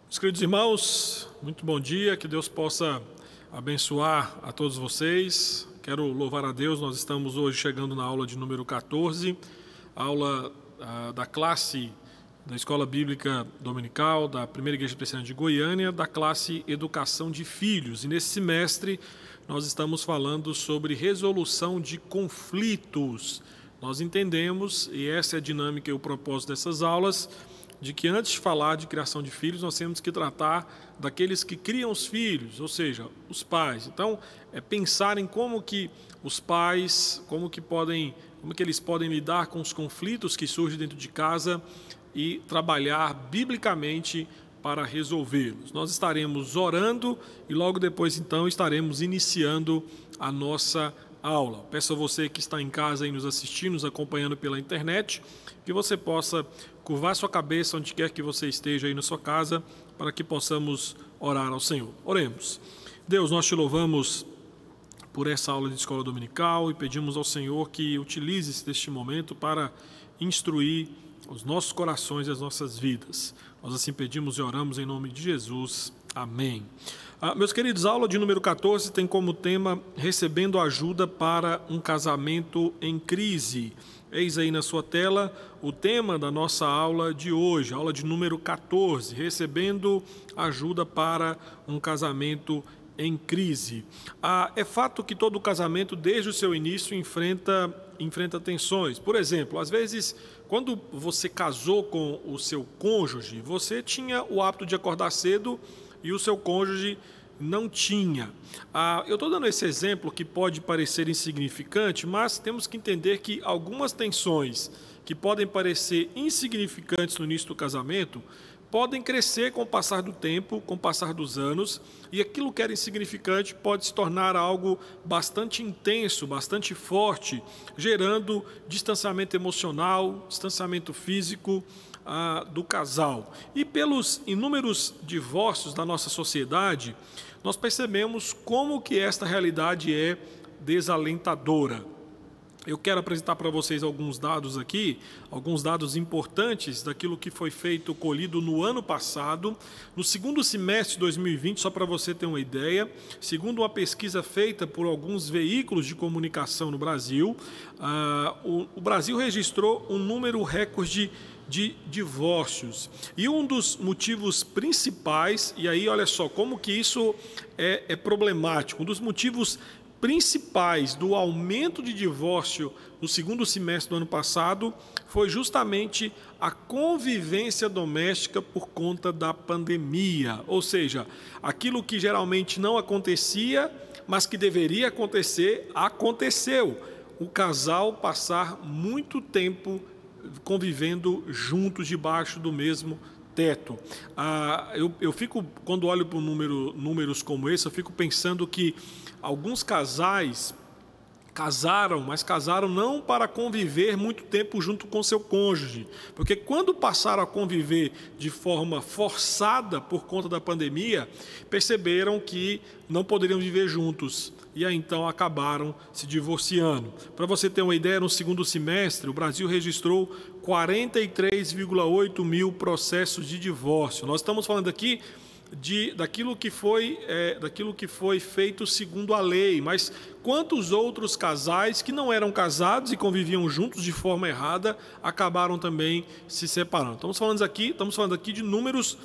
Meus queridos irmãos, muito bom dia, que Deus possa abençoar a todos vocês. Quero louvar a Deus, nós estamos hoje chegando na aula de número 14, aula da classe da Escola Bíblica Dominical da Primeira Igreja Presbiteriana de Goiânia, da classe Educação de Filhos. E nesse semestre nós estamos falando sobre resolução de conflitos. Nós entendemos, e essa é a dinâmica e o propósito dessas aulas, de que antes de falar de criação de filhos, nós temos que tratar daqueles que criam os filhos, ou seja, os pais. Então, é pensar em como que os pais, como que eles podem lidar com os conflitos que surgem dentro de casa e trabalhar biblicamente para resolvê-los. Nós estaremos orando e logo depois, então, estaremos iniciando a nossa aula. Peço a você que está em casa e nos assistindo, nos acompanhando pela internet, que você possa curvar sua cabeça onde quer que você esteja aí na sua casa, para que possamos orar ao Senhor. Oremos. Deus, nós te louvamos por essa aula de escola dominical e pedimos ao Senhor que utilize este momento para instruir os nossos corações e as nossas vidas. Nós assim pedimos e oramos em nome de Jesus. Amém. Meus queridos, a aula de número 14 tem como tema recebendo ajuda para um casamento em crise. Eis aí na sua tela o tema da nossa aula de hoje, aula de número 14, recebendo ajuda para um casamento em crise. É fato que todo casamento, desde o seu início, enfrenta tensões. Por exemplo, às vezes, quando você casou com o seu cônjuge, você tinha o hábito de acordar cedo e o seu cônjuge não tinha. Eu estou dando esse exemplo que pode parecer insignificante, mas temos que entender que algumas tensões que podem parecer insignificantes no início do casamento podem crescer com o passar do tempo, com o passar dos anos, e aquilo que era insignificante pode se tornar algo bastante intenso, bastante forte, gerando distanciamento emocional, distanciamento físico do casal. E pelos inúmeros divórcios da nossa sociedade, nós percebemos como que esta realidade é desalentadora. Eu quero apresentar para vocês alguns dados aqui, alguns dados importantes daquilo que foi feito, colhido no ano passado, no segundo semestre de 2020, só para você ter uma ideia, segundo uma pesquisa feita por alguns veículos de comunicação no Brasil, o Brasil registrou um número recorde de divórcios. E um dos motivos principais, e aí olha só como que isso é problemático, um dos motivos principais do aumento de divórcio no segundo semestre do ano passado foi justamente a convivência doméstica por conta da pandemia, ou seja, aquilo que geralmente não acontecia, mas que deveria acontecer, aconteceu. O casal passar muito tempo convivendo juntos debaixo do mesmo teto. Eu fico, quando olho para números como esse, eu fico pensando que alguns casais casaram, mas casaram não para conviver muito tempo junto com seu cônjuge, porque quando passaram a conviver de forma forçada por conta da pandemia, perceberam que não poderiam viver juntos e aí então acabaram se divorciando. Para você ter uma ideia, no segundo semestre, o Brasil registrou 43,8 mil processos de divórcio. Nós estamos falando aqui daquilo que foi feito segundo a lei, mas quantos outros casais que não eram casados e conviviam juntos de forma errada acabaram também se separando. Estamos falando aqui de números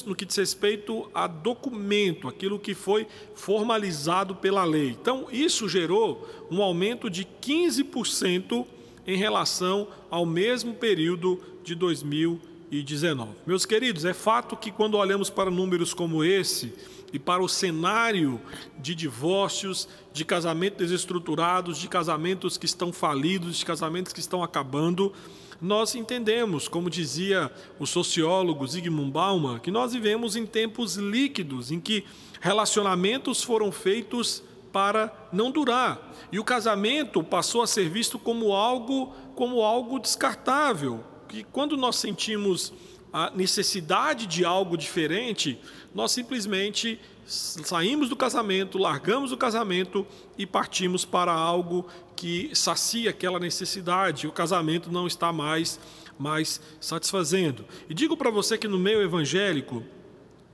no que diz respeito a documento, aquilo que foi formalizado pela lei. Então, isso gerou um aumento de 15% em relação ao mesmo período de 2019. Meus queridos, é fato que quando olhamos para números como esse e para o cenário de divórcios, de casamentos desestruturados, de casamentos que estão falidos, de casamentos que estão acabando, nós entendemos, como dizia o sociólogo Zygmunt Bauman, que nós vivemos em tempos líquidos, em que relacionamentos foram feitos para não durar. E o casamento passou a ser visto como algo descartável, que quando nós sentimos a necessidade de algo diferente, nós simplesmente saímos do casamento, largamos o casamento e partimos para algo que sacia aquela necessidade. O casamento não está mais mais satisfazendo. E digo para você que no meio evangélico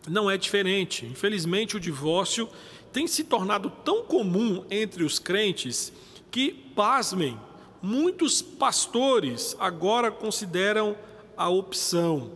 não é diferente. Infelizmente, o divórcio tem se tornado tão comum entre os crentes que, pasmem, muitos pastores agora consideram a opção.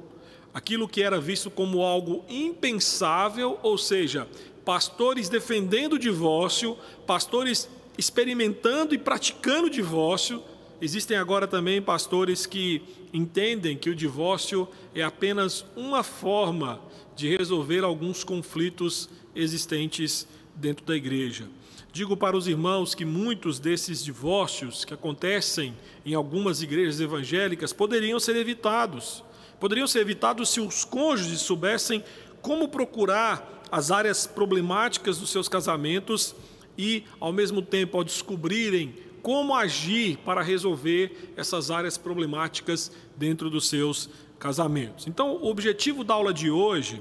Aquilo que era visto como algo impensável, ou seja, pastores defendendo o divórcio, pastores experimentando e praticando o divórcio. Existem agora também pastores que entendem que o divórcio é apenas uma forma de resolver alguns conflitos existentes dentro da igreja. Digo para os irmãos que muitos desses divórcios que acontecem em algumas igrejas evangélicas poderiam ser evitados. Poderiam ser evitados se os cônjuges soubessem como procurar as áreas problemáticas dos seus casamentos e, ao mesmo tempo, ao descobrirem como agir para resolver essas áreas problemáticas dentro dos seus casamentos. Então, o objetivo da aula de hoje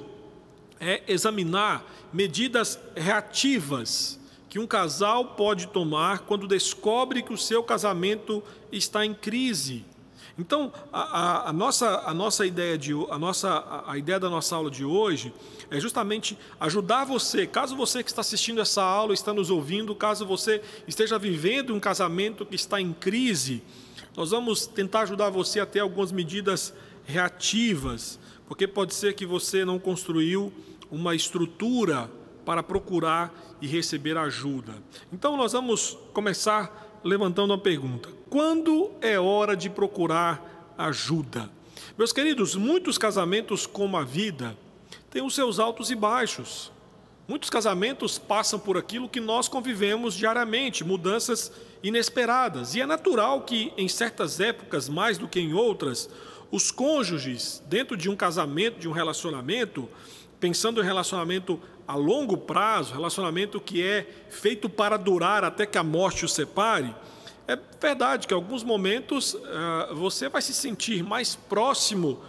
é examinar medidas reativas que um casal pode tomar quando descobre que o seu casamento está em crise. Então, a ideia da nossa aula de hoje é justamente ajudar você, caso você que está assistindo essa aula, está nos ouvindo, caso você esteja vivendo um casamento que está em crise, nós vamos tentar ajudar você a ter algumas medidas reativas, porque pode ser que você não construiu uma estrutura para procurar e receber ajuda. Então, nós vamos começar levantando uma pergunta: quando é hora de procurar ajuda? Meus queridos, muitos casamentos, como a vida, têm os seus altos e baixos. Muitos casamentos passam por aquilo que nós convivemos diariamente, mudanças inesperadas. E é natural que, em certas épocas, mais do que em outras, os cônjuges, dentro de um casamento, de um relacionamento, pensando em relacionamento a longo prazo, relacionamento que é feito para durar até que a morte os separe, é verdade que em alguns momentos você vai se sentir mais próximo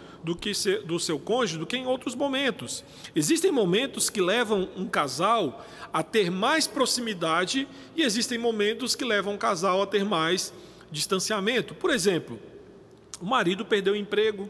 do seu cônjuge do que em outros momentos. Existem momentos que levam um casal a ter mais proximidade e existem momentos que levam um casal a ter mais distanciamento. Por exemplo, o marido perdeu o emprego,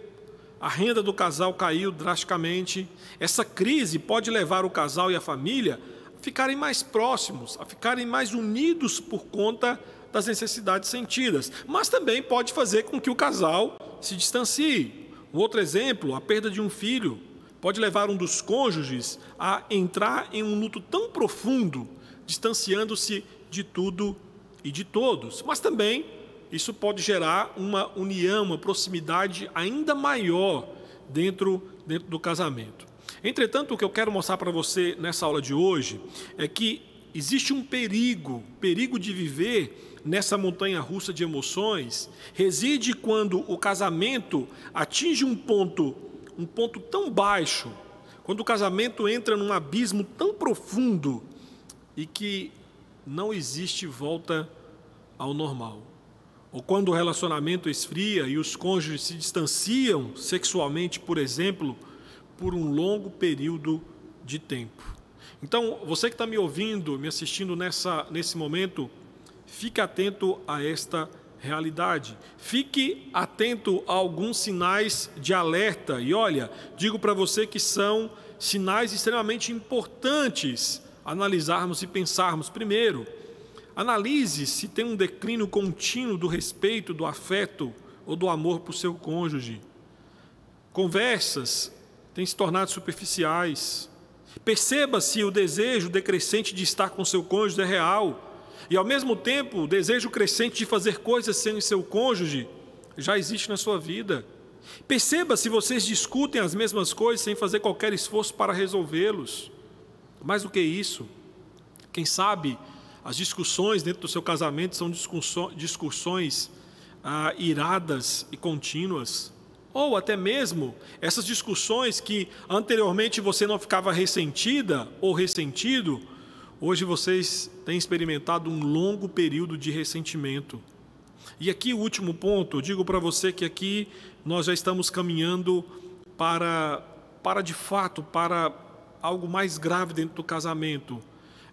a renda do casal caiu drasticamente. Essa crise pode levar o casal e a família a ficarem mais próximos, a ficarem mais unidos por conta das necessidades sentidas, mas também pode fazer com que o casal se distancie. Um outro exemplo, a perda de um filho, pode levar um dos cônjuges a entrar em um luto tão profundo, distanciando-se de tudo e de todos, mas também isso pode gerar uma união, uma proximidade ainda maior dentro do casamento. Entretanto, o que eu quero mostrar para você nessa aula de hoje é que existe um perigo de viver nessa montanha-russa de emoções, reside quando o casamento atinge um ponto tão baixo, quando o casamento entra num abismo tão profundo e que não existe volta ao normal. Ou quando o relacionamento esfria e os cônjuges se distanciam sexualmente, por exemplo, por um longo período de tempo. Então, você que está me ouvindo, me assistindo nesse momento, fique atento a esta realidade. Fique atento a alguns sinais de alerta. E olha, digo para você que são sinais extremamente importantes analisarmos e pensarmos. Primeiro, analise se tem um declínio contínuo do respeito, do afeto ou do amor por seu cônjuge. Conversas têm se tornado superficiais. Perceba se o desejo decrescente de estar com seu cônjuge é real e, ao mesmo tempo, o desejo crescente de fazer coisas sem seu cônjuge já existe na sua vida. Perceba se vocês discutem as mesmas coisas sem fazer qualquer esforço para resolvê-los. Mais do que isso, quem sabe as discussões dentro do seu casamento são discussões iradas e contínuas. Ou até mesmo essas discussões que anteriormente você não ficava ressentida ou ressentido, hoje vocês têm experimentado um longo período de ressentimento. E aqui o último ponto, eu digo para você que aqui nós já estamos caminhando para de fato, para algo mais grave dentro do casamento.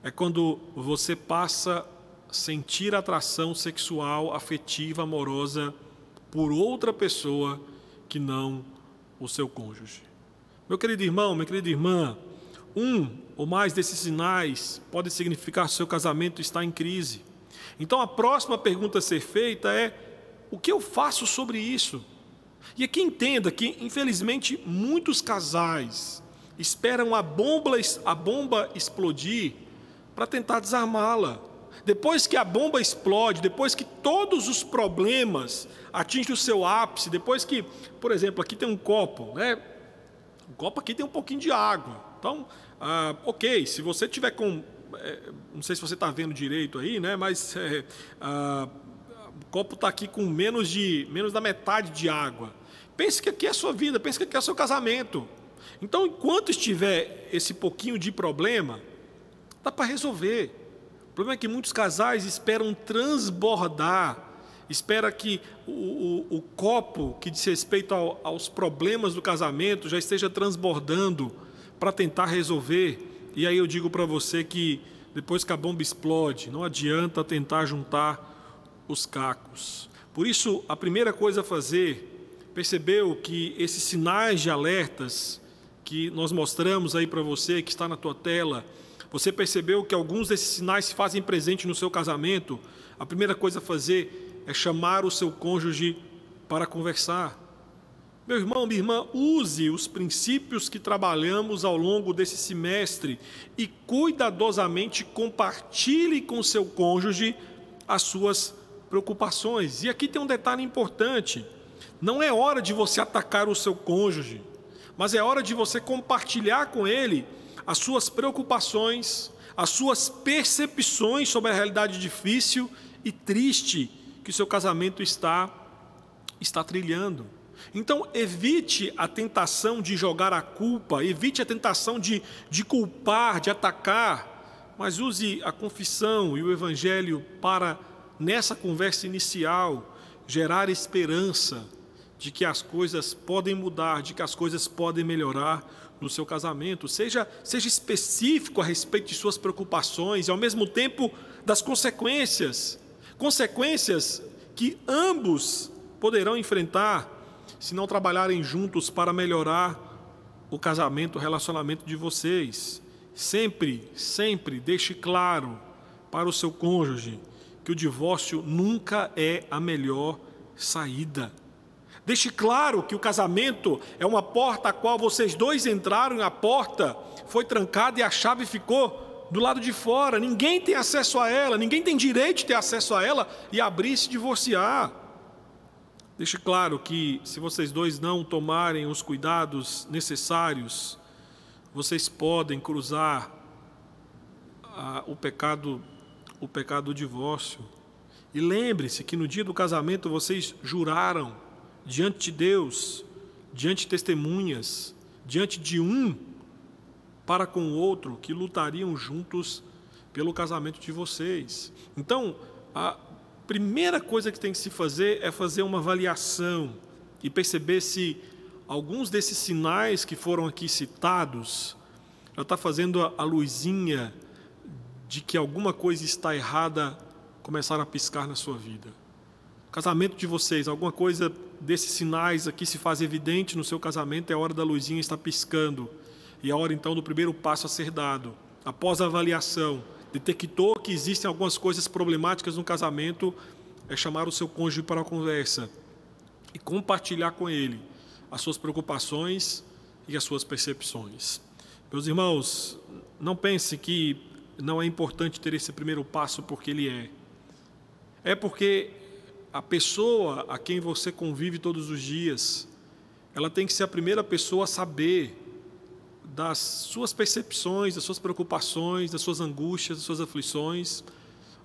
É quando você passa a sentir atração sexual, afetiva, amorosa por outra pessoa que não o seu cônjuge. Meu querido irmão, minha querida irmã, um ou mais desses sinais pode significar que o seu casamento está em crise. Então a próxima pergunta a ser feita é: o que eu faço sobre isso? E aqui entenda que, infelizmente, muitos casais esperam a bomba explodir para tentar desarmá-la. Depois que a bomba explode, depois que todos os problemas atingem o seu ápice, depois que, por exemplo, aqui tem um copo, né? O copo aqui tem um pouquinho de água. Então, ok, se você tiver com... não sei se você está vendo direito aí, né? Mas o copo está aqui com menos da metade de água. Pense que aqui é a sua vida, pense que aqui é o seu casamento. Então, enquanto estiver esse pouquinho de problema, dá para resolver. O problema é que muitos casais esperam transbordar, espera que o copo que diz respeito aos problemas do casamento já esteja transbordando para tentar resolver. E aí eu digo para você que depois que a bomba explode, não adianta tentar juntar os cacos. Por isso, a primeira coisa a fazer, percebeu que esses sinais de alertas que nós mostramos aí para você, que está na tua tela, você percebeu que alguns desses sinais se fazem presente no seu casamento? A primeira coisa a fazer é chamar o seu cônjuge para conversar. Meu irmão, minha irmã, use os princípios que trabalhamos ao longo desse semestre e cuidadosamente compartilhe com o seu cônjuge as suas preocupações. E aqui tem um detalhe importante: não é hora de você atacar o seu cônjuge, mas é hora de você compartilhar com ele as suas preocupações, as suas percepções sobre a realidade difícil e triste que o seu casamento está trilhando. Então, evite a tentação de jogar a culpa, evite a tentação de culpar, de atacar, mas use a confissão e o evangelho para, nessa conversa inicial, gerar esperança de que as coisas podem mudar, de que as coisas podem melhorar no seu casamento. Seja específico a respeito de suas preocupações e, ao mesmo tempo, das consequências que ambos poderão enfrentar se não trabalharem juntos para melhorar o casamento, o relacionamento de vocês. Sempre deixe claro para o seu cônjuge que o divórcio nunca é a melhor saída. Deixe claro que o casamento é uma porta a qual vocês dois entraram e a porta foi trancada e a chave ficou do lado de fora. Ninguém tem acesso a ela, ninguém tem direito de ter acesso a ela e abrir e se divorciar. Deixe claro que se vocês dois não tomarem os cuidados necessários, vocês podem cruzar o pecado do divórcio. E lembre-se que no dia do casamento vocês juraram diante de Deus, diante de testemunhas, diante de um para com o outro, que lutariam juntos pelo casamento de vocês. Então, a primeira coisa que tem que se fazer é fazer uma avaliação e perceber se alguns desses sinais que foram aqui citados já está fazendo a luzinha de que alguma coisa está errada começar a piscar na sua vida. O casamento de vocês, alguma coisa desses sinais aqui se faz evidente no seu casamento, é a hora da luzinha estar piscando. E é a hora então do primeiro passo a ser dado. Após a avaliação, detectou que existem algumas coisas problemáticas no casamento, é chamar o seu cônjuge para a conversa e compartilhar com ele as suas preocupações e as suas percepções. Meus irmãos, não pense que não é importante ter esse primeiro passo porque ele é. É porque a pessoa a quem você convive todos os dias, ela tem que ser a primeira pessoa a saber das suas percepções, das suas preocupações, das suas angústias, das suas aflições.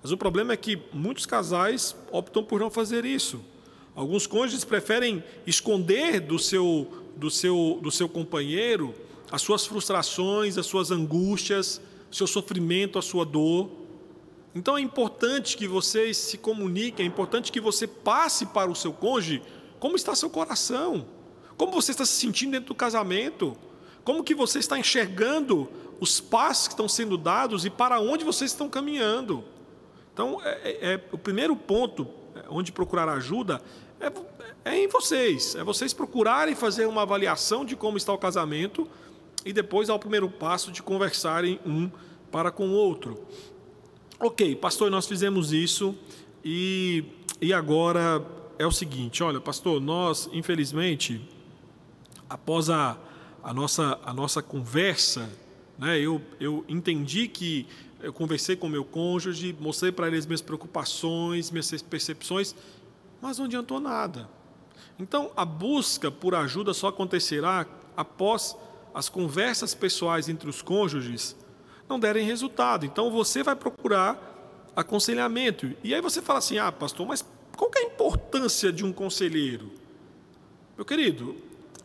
Mas o problema é que muitos casais optam por não fazer isso. Alguns cônjuges preferem esconder do seu companheiro as suas frustrações, as suas angústias, o seu sofrimento, a sua dor. Então é importante que vocês se comuniquem, é importante que você passe para o seu cônjuge como está seu coração, como você está se sentindo dentro do casamento, como que você está enxergando os passos que estão sendo dados e para onde vocês estão caminhando. Então, o primeiro ponto onde procurar ajuda é em vocês. É vocês procurarem fazer uma avaliação de como está o casamento e depois dar o primeiro passo de conversarem um para com o outro. Ok, pastor, nós fizemos isso e agora é o seguinte, olha, pastor, nós, infelizmente, após a nossa conversa, né, eu entendi que eu conversei com meu cônjuge, mostrei para ele as minhas preocupações, minhas percepções, mas não adiantou nada. Então, a busca por ajuda só acontecerá após as conversas pessoais entre os cônjuges não derem resultado. Então, você vai procurar aconselhamento. E aí você fala assim, pastor, mas qual que é a importância de um conselheiro? Meu querido,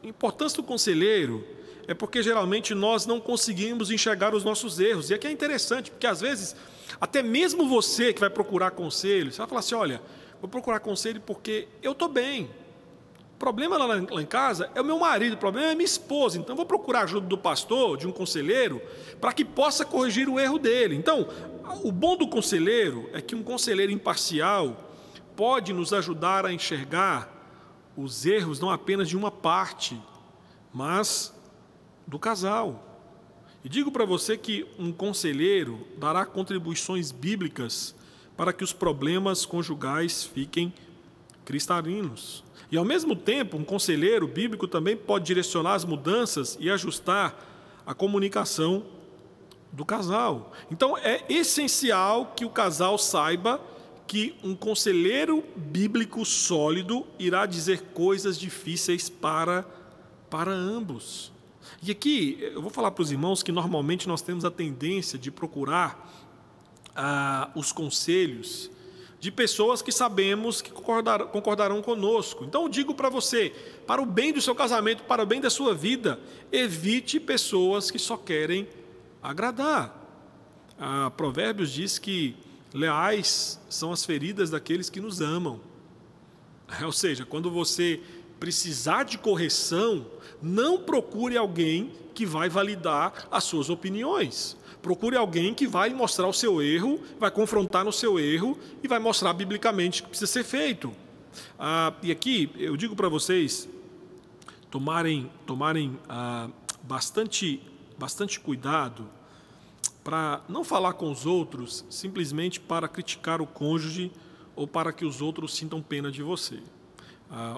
a importância do conselheiro é porque geralmente nós não conseguimos enxergar os nossos erros. E aqui é interessante, porque às vezes, até mesmo você que vai procurar conselho, você vai falar assim, olha, vou procurar conselho porque eu estou bem. O problema lá em casa é o meu marido, o problema é minha esposa. Então, vou procurar ajuda do pastor, de um conselheiro, para que possa corrigir o erro dele. Então, o bom do conselheiro é que um conselheiro imparcial pode nos ajudar a enxergar os erros não apenas de uma parte, mas do casal. E digo para você que um conselheiro dará contribuições bíblicas para que os problemas conjugais fiquem cristalinos. E, ao mesmo tempo, um conselheiro bíblico também pode direcionar as mudanças e ajustar a comunicação do casal. Então, é essencial que o casal saiba que um conselheiro bíblico sólido irá dizer coisas difíceis para ambos. E aqui, eu vou falar para os irmãos que normalmente nós temos a tendência de procurar os conselhos de pessoas que sabemos que concordarão conosco. Então, eu digo para você, para o bem do seu casamento, para o bem da sua vida, evite pessoas que só querem agradar. Provérbios diz que leais são as feridas daqueles que nos amam. Ou seja, quando você precisar de correção, não procure alguém que vai validar as suas opiniões. Procure alguém que vai mostrar o seu erro, vai confrontar no seu erro e vai mostrar biblicamente o que precisa ser feito. E aqui eu digo para vocês tomarem bastante cuidado para não falar com os outros simplesmente para criticar o cônjuge ou para que os outros sintam pena de você.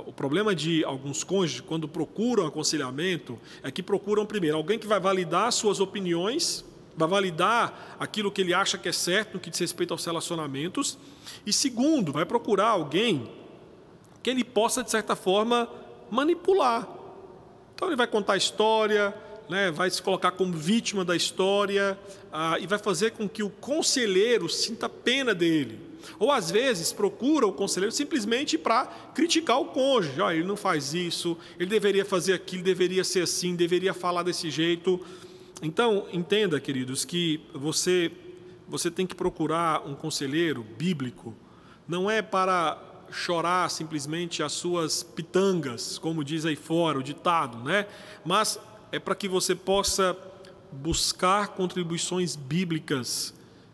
O problema de alguns cônjuges, quando procuram aconselhamento, é que procuram primeiro alguém que vai validar suas opiniões, vai validar aquilo que ele acha que é certo no que diz respeito aos relacionamentos, e segundo, vai procurar alguém que ele possa, de certa forma, manipular. Então ele vai contar a história, né, vai se colocar como vítima da história, e vai fazer com que o conselheiro sinta pena dele. Ou às vezes procura o conselheiro simplesmente para criticar o cônjuge. Ele não faz isso, ele deveria fazer aquilo, deveria ser assim, deveria falar desse jeito. Então, entenda, queridos, que você tem que procurar um conselheiro bíblico, não é para chorar simplesmente as suas pitangas, como diz aí fora o ditado, né? Mas é para que você possa buscar contribuições bíblicas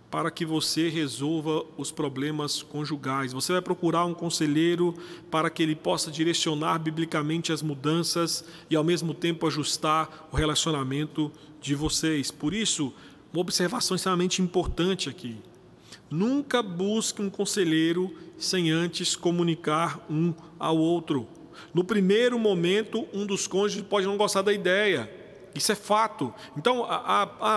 para que você resolva os problemas conjugais. Você vai procurar um conselheiro para que ele possa direcionar biblicamente as mudanças e, ao mesmo tempo, ajustar o relacionamento de vocês. Por isso, uma observação extremamente importante aqui. Nunca busque um conselheiro sem antes comunicar um ao outro. No primeiro momento, um dos cônjuges pode não gostar da ideia. Isso é fato. Então,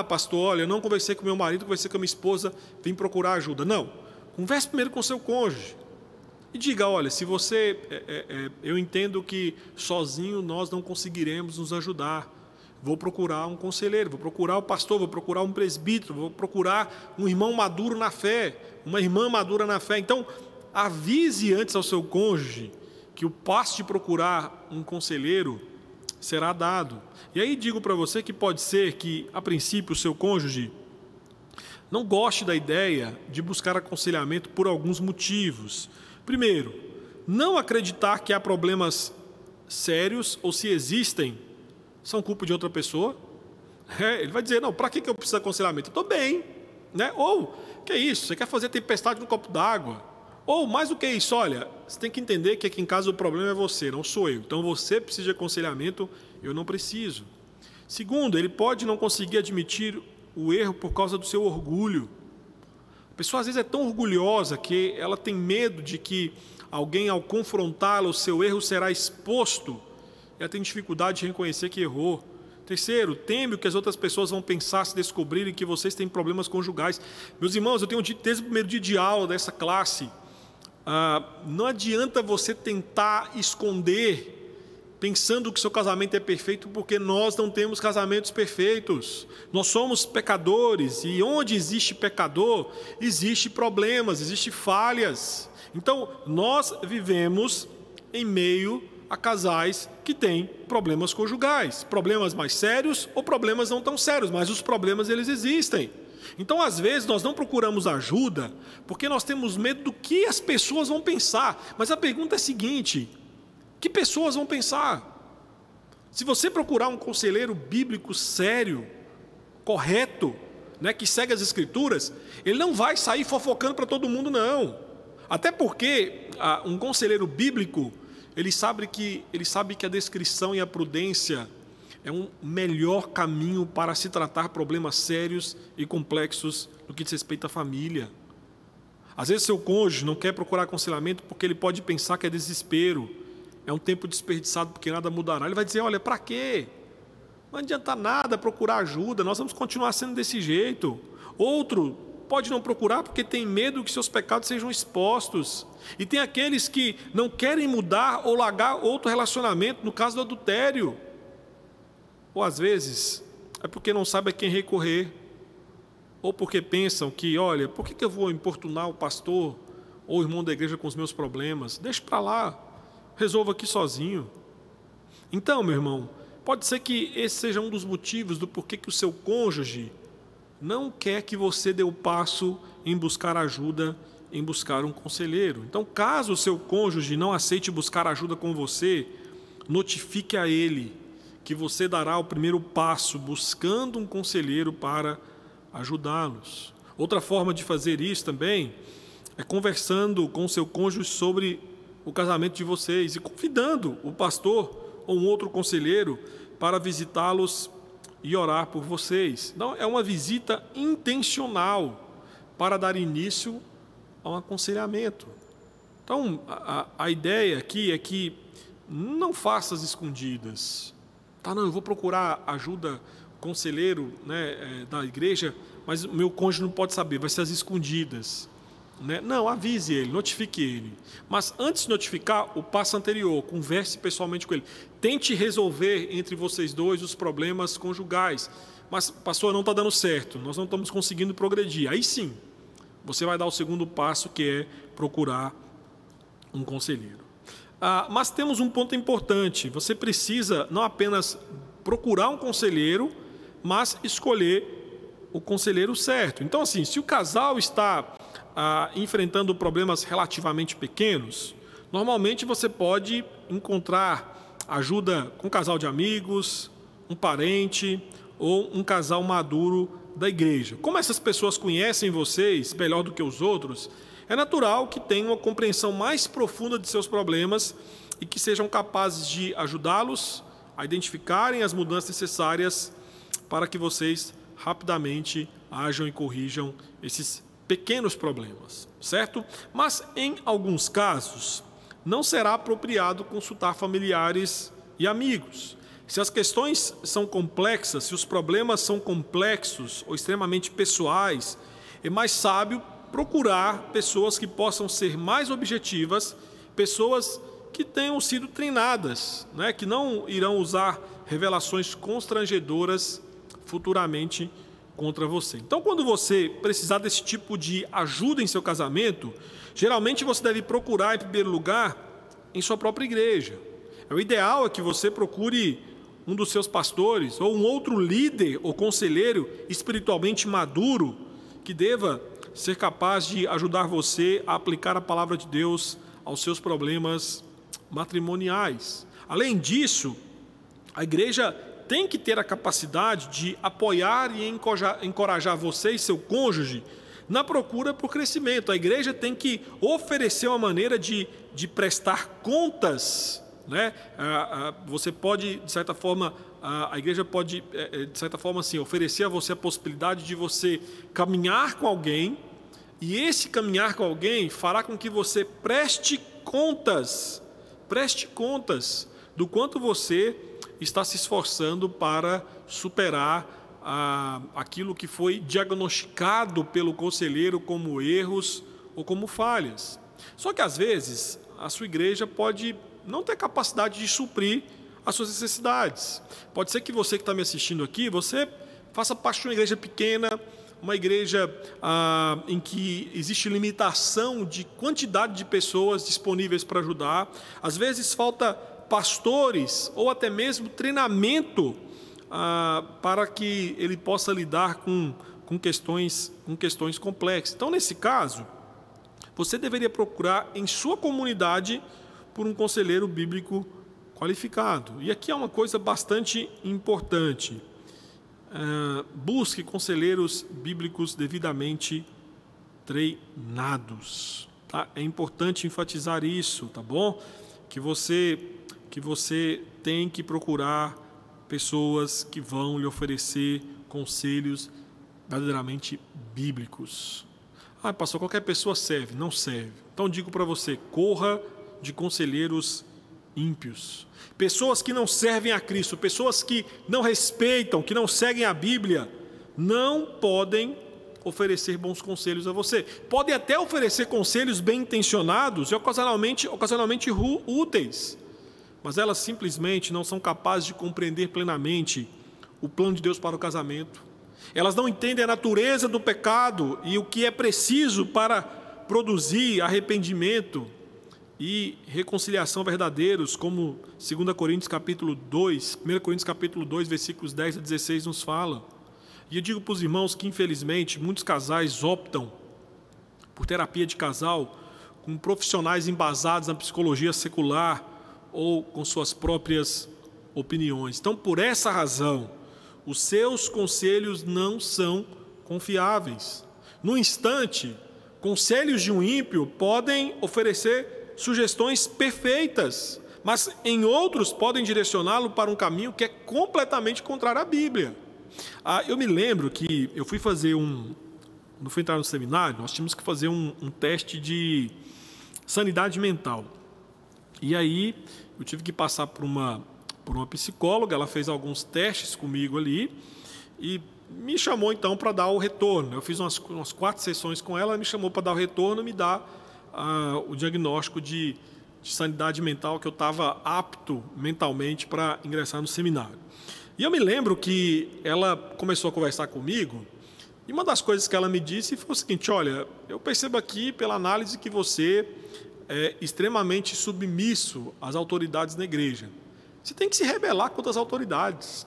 pastor, olha, eu não conversei com meu marido, conversei com a minha esposa, vim procurar ajuda. Não. Converse primeiro com seu cônjuge. E diga, olha, se você... eu entendo que sozinho nós não conseguiremos nos ajudar. Vou procurar um conselheiro, vou procurar o pastor, vou procurar um presbítero, vou procurar um irmão maduro na fé, uma irmã madura na fé. Então, avise antes ao seu cônjuge que o passo de procurar um conselheiro será dado. E aí digo para você que pode ser que, a princípio, o seu cônjuge não goste da ideia de buscar aconselhamento por alguns motivos. Primeiro, não acreditar que há problemas sérios ou, se existem, são culpa de outra pessoa. Ele vai dizer, não, para que eu preciso de aconselhamento? Eu estou bem. Né? Ou, que é isso? Você quer fazer tempestade no copo d'água? Ou mais do que isso, olha, você tem que entender que aqui em casa o problema é você, não sou eu. Então você precisa de aconselhamento, eu não preciso. Segundo, ele pode não conseguir admitir o erro por causa do seu orgulho. A pessoa às vezes é tão orgulhosa que ela tem medo de que alguém, ao confrontá-la, o seu erro será exposto. Ela tem dificuldade de reconhecer que errou. Terceiro, teme o que as outras pessoas vão pensar se descobrirem que vocês têm problemas conjugais. Meus irmãos, eu tenho dito desde o primeiro dia de aula dessa classe, não adianta você tentar esconder pensando que seu casamento é perfeito, porque nós não temos casamentos perfeitos. Nós somos pecadores, e onde existe pecador, existe problemas, existe falhas. Então, nós vivemos em meio a casais que têm problemas conjugais, problemas mais sérios ou problemas não tão sérios, mas os problemas eles existem. Então, às vezes, nós não procuramos ajuda porque nós temos medo do que as pessoas vão pensar. Mas a pergunta é a seguinte: que pessoas vão pensar? Se você procurar um conselheiro bíblico sério, correto, né, que segue as Escrituras, ele não vai sair fofocando para todo mundo, não. Até porque um conselheiro bíblico, ele sabe que a descrição e a prudência é um melhor caminho para se tratar problemas sérios e complexos no que diz respeito à família. Às vezes seu cônjuge não quer procurar aconselhamento porque ele pode pensar que é desespero, é um tempo desperdiçado porque nada mudará. Ele vai dizer: olha, para quê? Não adianta nada procurar ajuda, nós vamos continuar sendo desse jeito. Outro pode não procurar porque tem medo que seus pecados sejam expostos. E tem aqueles que não querem mudar ou largar outro relacionamento, no caso do adultério. Ou às vezes é porque não sabe a quem recorrer, ou porque pensam que, olha, por que eu vou importunar o pastor ou o irmão da igreja com os meus problemas? Deixa para lá, resolva aqui sozinho. Então, meu irmão, pode ser que esse seja um dos motivos do porquê que o seu cônjuge não quer que você dê o passo em buscar ajuda, em buscar um conselheiro. Então, caso o seu cônjuge não aceite buscar ajuda com você, notifique a ele que você dará o primeiro passo buscando um conselheiro para ajudá-los. Outra forma de fazer isso também é conversando com o seu cônjuge sobre o casamento de vocês e convidando o pastor ou um outro conselheiro para visitá-los e orar por vocês. Então, é uma visita intencional para dar início a um aconselhamento. Então, a ideia aqui é que não faça as escondidas. Não, eu vou procurar ajuda, conselheiro, né, da igreja, mas o meu cônjuge não pode saber, vai ser às escondidas. Né? Não, avise ele, notifique ele. Mas antes de notificar, o passo anterior, converse pessoalmente com ele. Tente resolver entre vocês dois os problemas conjugais. Mas, pastor, não está dando certo, nós não estamos conseguindo progredir. Aí sim, você vai dar o segundo passo, que é procurar um conselheiro. Mas temos um ponto importante: você precisa não apenas procurar um conselheiro, mas escolher o conselheiro certo. Então, assim, se o casal está enfrentando problemas relativamente pequenos, normalmente você pode encontrar ajuda com um casal de amigos, um parente ou um casal maduro da igreja. Como essas pessoas conhecem vocês melhor do que os outros, é natural que tenham uma compreensão mais profunda de seus problemas e que sejam capazes de ajudá-los a identificarem as mudanças necessárias para que vocês rapidamente ajam e corrijam esses pequenos problemas, certo? Mas, em alguns casos, não será apropriado consultar familiares e amigos. Se as questões são complexas, se os problemas são complexos ou extremamente pessoais, é mais sábio procurar pessoas que possam ser mais objetivas, pessoas que tenham sido treinadas, né, que não irão usar revelações constrangedoras futuramente contra você. Então, quando você precisar desse tipo de ajuda em seu casamento, geralmente você deve procurar, em primeiro lugar, em sua própria igreja. O ideal é que você procure um dos seus pastores ou um outro líder ou conselheiro espiritualmente maduro que deva ser capaz de ajudar você a aplicar a palavra de Deus aos seus problemas matrimoniais. Além disso, a igreja tem que ter a capacidade de apoiar e encorajar você e seu cônjuge na procura por crescimento. A igreja tem que oferecer uma maneira de prestar contas, né? Você pode, de certa forma, a igreja pode, de certa forma, assim, oferecer a você a possibilidade de você caminhar com alguém, e esse caminhar com alguém fará com que você preste contas do quanto você está se esforçando para superar aquilo que foi diagnosticado pelo conselheiro como erros ou como falhas. Só que às vezes a sua igreja pode não ter capacidade de suprir as suas necessidades. Pode ser que você que está me assistindo aqui, você faça parte de uma igreja pequena, uma igreja em que existe limitação de quantidade de pessoas disponíveis para ajudar. Às vezes falta pastores ou até mesmo treinamento para que ele possa lidar com questões complexas. Então, nesse caso, você deveria procurar em sua comunidade por um conselheiro bíblico qualificado. E aqui é uma coisa bastante importante. Busque conselheiros bíblicos devidamente treinados. Tá? É importante enfatizar isso, tá bom? Que você tem que procurar pessoas que vão lhe oferecer conselhos verdadeiramente bíblicos. Pastor, qualquer pessoa serve. Não serve. Então digo para você, corra de conselheiros ímpios. Pessoas que não servem a Cristo, pessoas que não respeitam, que não seguem a Bíblia, não podem oferecer bons conselhos a você. Podem até oferecer conselhos bem intencionados e ocasionalmente úteis, mas elas simplesmente não são capazes de compreender plenamente o plano de Deus para o casamento. Elas não entendem a natureza do pecado e o que é preciso para produzir arrependimento e reconciliação verdadeiros, como 1 Coríntios capítulo 2, versículos 10 a 16 nos fala. E eu digo para os irmãos que, infelizmente, muitos casais optam por terapia de casal com profissionais embasados na psicologia secular ou com suas próprias opiniões. Então, por essa razão, os seus conselhos não são confiáveis. No instante, conselhos de um ímpio podem oferecer sugestões perfeitas, mas em outros podem direcioná-lo para um caminho que é completamente contrário à Bíblia. Eu me lembro que eu fui fazer não fui entrar no seminário, nós tínhamos que fazer um teste de sanidade mental. E aí eu tive que passar por uma psicóloga, ela fez alguns testes comigo ali e me chamou então para dar o retorno. Eu fiz umas 4 sessões com ela, me chamou para dar o retorno e me dar o diagnóstico de sanidade mental, que eu estava apto mentalmente para ingressar no seminário. E eu me lembro que ela começou a conversar comigo, e uma das coisas que ela me disse foi o seguinte: olha, eu percebo aqui pela análise que você é extremamente submisso às autoridades na igreja. Você tem que se rebelar contra as autoridades.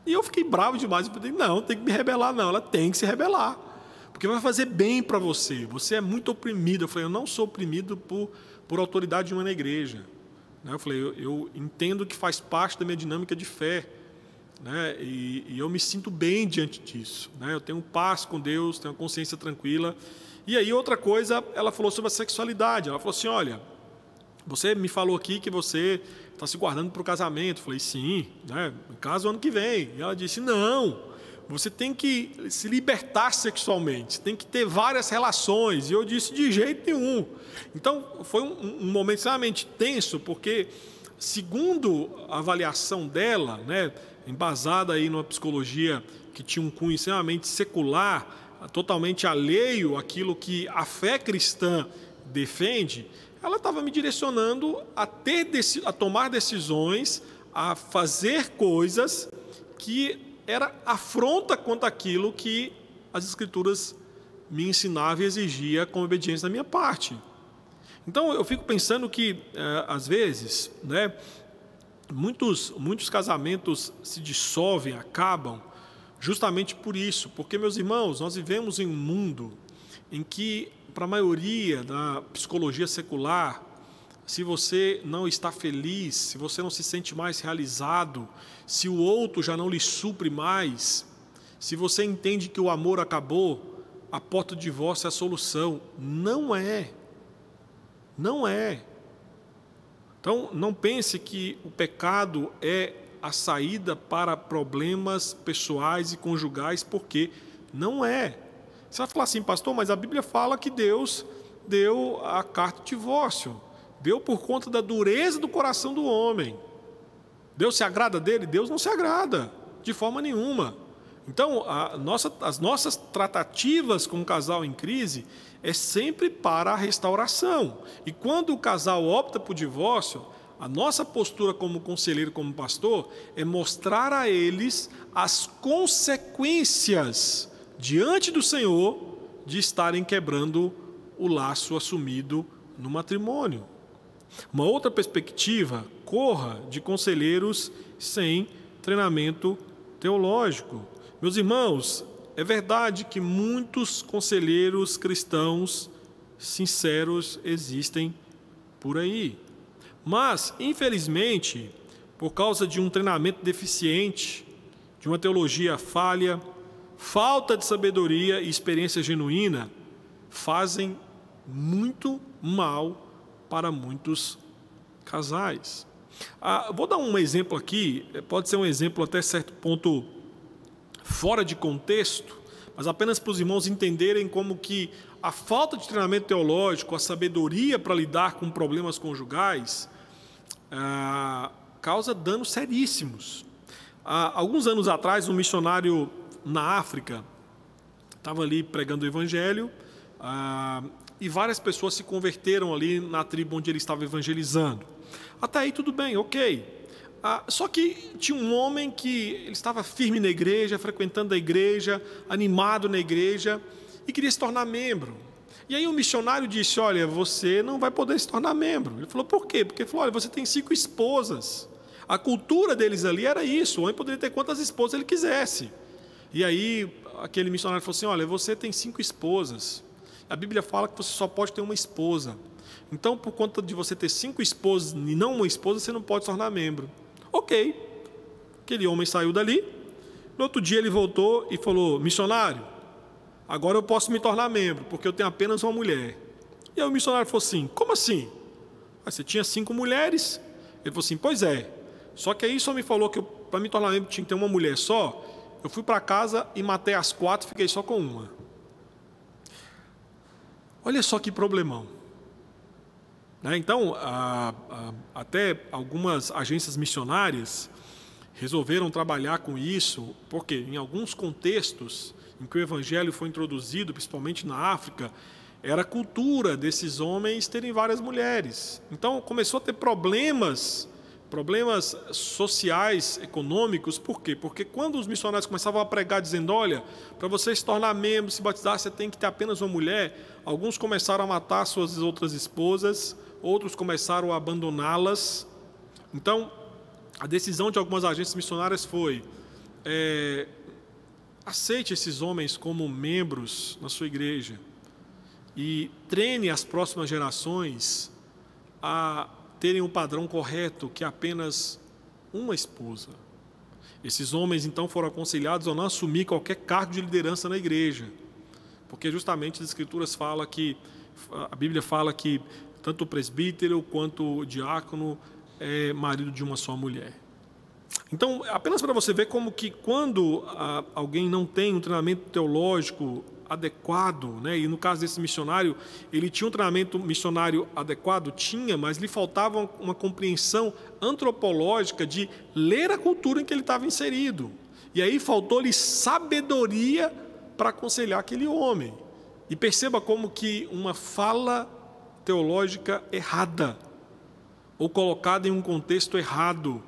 E eu fiquei bravo demais, eu falei, não tem que me rebelar não, ela tem que se rebelar, porque vai fazer bem para você. Você é muito oprimido. Eu falei, eu não sou oprimido por autoridade nenhuma na igreja. Eu falei, eu entendo que faz parte da minha dinâmica de fé, né? E eu me sinto bem diante disso, né? Eu tenho paz com Deus, tenho uma consciência tranquila. E aí outra coisa, ela falou sobre a sexualidade. Ela falou assim, olha, você me falou aqui que você está se guardando para o casamento. Eu falei, sim, né? Caso ano que vem. E ela disse, não, você tem que se libertar sexualmente, tem que ter várias relações. E eu disse, de jeito nenhum. Então, foi um momento extremamente tenso, porque, segundo a avaliação dela, né, embasada aí numa psicologia que tinha um cunho extremamente secular, totalmente alheio àquilo que a fé cristã defende, ela estava me direcionando a tomar decisões, a fazer coisas que era afronta contra aquilo que as Escrituras me ensinavam e exigia como obediência da minha parte. Então, eu fico pensando que, às vezes, né, muitos casamentos se dissolvem, acabam, justamente por isso. Porque, meus irmãos, nós vivemos em um mundo em que, para a maioria da psicologia secular, se você não está feliz, se você não se sente mais realizado, se o outro já não lhe supre mais, se você entende que o amor acabou, a porta do divórcio é a solução. Não é. Não é. Então, não pense que o pecado é a saída para problemas pessoais e conjugais, porque não é. Você vai falar assim, pastor, mas a Bíblia fala que Deus deu a carta de divórcio. Deu por conta da dureza do coração do homem. Deus se agrada dele? Deus não se agrada, de forma nenhuma. Então, as nossas tratativas com o casal em crise é sempre para a restauração. E quando o casal opta por divórcio, a nossa postura como conselheiro, como pastor, é mostrar a eles as consequências diante do Senhor de estarem quebrando o laço assumido no matrimônio. Uma outra perspectiva, corra de conselheiros sem treinamento teológico. Meus irmãos, é verdade que muitos conselheiros cristãos sinceros existem por aí. Mas, infelizmente, por causa de um treinamento deficiente, de uma teologia falha, falta de sabedoria e experiência genuína, fazem muito mal para muitos casais. Vou dar um exemplo aqui, pode ser um exemplo até certo ponto fora de contexto, mas apenas para os irmãos entenderem como que a falta de treinamento teológico, a sabedoria para lidar com problemas conjugais, causa danos seríssimos. Alguns anos atrás, um missionário na África estava ali pregando o evangelho, e várias pessoas se converteram ali na tribo onde ele estava evangelizando. Até aí tudo bem, ok. Só que tinha um homem que ele estava firme na igreja, frequentando a igreja, animado na igreja, e queria se tornar membro. E aí o missionário disse, olha, você não vai poder se tornar membro. Ele falou, por quê? Porque ele falou, olha, você tem 5 esposas. A cultura deles ali era isso, o homem poderia ter quantas esposas ele quisesse. E aí aquele missionário falou assim, olha, você tem 5 esposas. A Bíblia fala que você só pode ter uma esposa. Então, por conta de você ter 5 esposas e não uma esposa, você não pode se tornar membro. Ok. Aquele homem saiu dali. No outro dia ele voltou e falou, missionário, agora eu posso me tornar membro, porque eu tenho apenas uma mulher. E aí o missionário falou assim, como assim? Você tinha 5 mulheres? Ele falou assim, pois é. Só que aí só me falou que para me tornar membro tinha que ter uma mulher só. Eu fui para casa e matei as 4 e fiquei só com uma. Olha só que problemão. Então, até algumas agências missionárias resolveram trabalhar com isso, porque em alguns contextos em que o evangelho foi introduzido, principalmente na África, era cultura desses homens terem várias mulheres. Então, começou a ter problemas sociais, econômicos. Por quê? Porque quando os missionários começavam a pregar dizendo, olha, para você se tornar membro, se batizar, você tem que ter apenas uma mulher, alguns começaram a matar suas outras esposas, outros começaram a abandoná-las. Então, a decisão de algumas agências missionárias foi, aceite esses homens como membros na sua igreja e treine as próximas gerações a terem um padrão correto, que é apenas uma esposa. Esses homens, então, foram aconselhados a não assumir qualquer cargo de liderança na igreja, porque justamente as Escrituras falam que, a Bíblia fala que tanto o presbítero quanto o diácono é marido de uma só mulher. Então, apenas para você ver como que quando alguém não tem um treinamento teológico adequado, e no caso desse missionário, ele tinha um treinamento missionário adequado? Tinha, mas lhe faltava uma compreensão antropológica de ler a cultura em que ele estava inserido. E aí faltou-lhe sabedoria para aconselhar aquele homem. E perceba como que uma fala teológica errada, ou colocada em um contexto errado,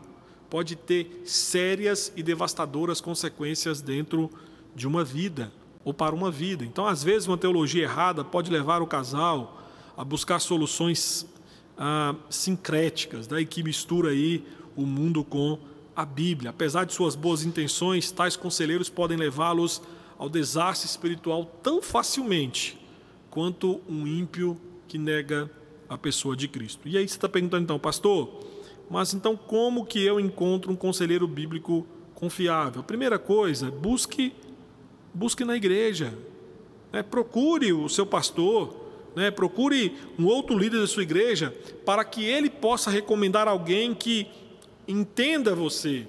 pode ter sérias e devastadoras consequências dentro de uma vida, ou para uma vida. Então, às vezes, uma teologia errada pode levar o casal a buscar soluções sincréticas, e que mistura aí o mundo com a Bíblia. Apesar de suas boas intenções, tais conselheiros podem levá-los ao desastre espiritual tão facilmente quanto um ímpio que nega a pessoa de Cristo. E aí você está perguntando então, pastor, mas então como que eu encontro um conselheiro bíblico confiável? Primeira coisa, busque na igreja. né? Procure o seu pastor, né? Procure um outro líder da sua igreja, para que ele possa recomendar alguém que entenda você,